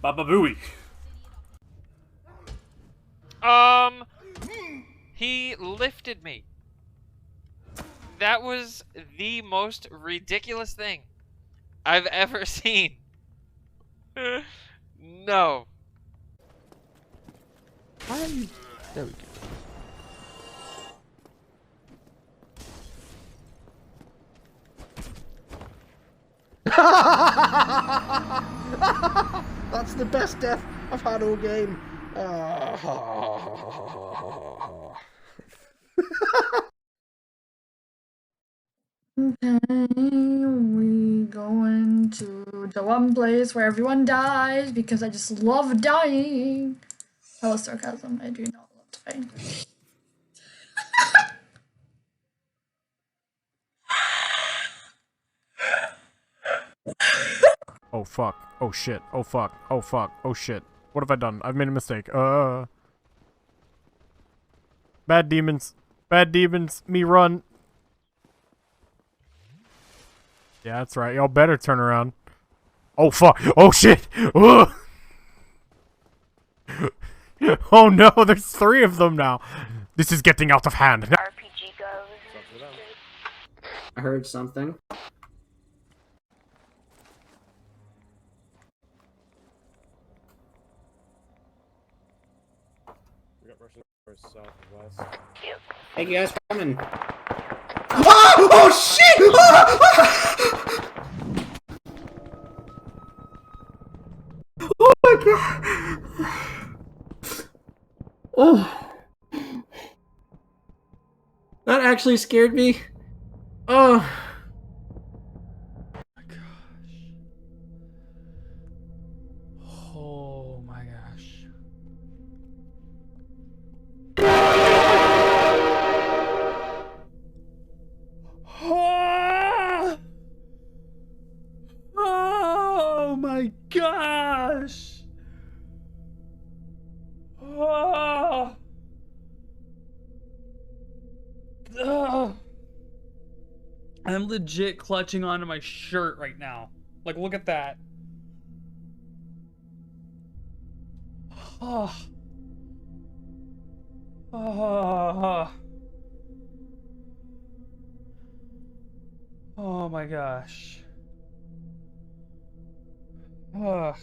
Baba Booey. He lifted me. That was the most ridiculous thing I've ever seen. No. There we go. That's the best death I've had all game. Okay, we going to the one place where everyone dies because I just love dying. That was sarcasm. I do not love dying. Oh fuck. Oh shit. Oh fuck. Oh fuck. Oh shit. What have I done? I've made a mistake. Bad demons. Bad demons. Me run. Yeah, that's right. Y'all better turn around. Oh fuck. Oh shit. Ugh. Oh no, there's 3 of them now. This is getting out of hand. RPG goes. I heard something. Hey, you guys coming? Oh, oh shit! Oh my god! Oh, that actually scared me. Oh. Oh my gosh. Oh my gosh. Oh. Ugh. I'm legit clutching onto my shirt right now. Like, look at that. Oh. Oh. Oh my gosh. Ugh.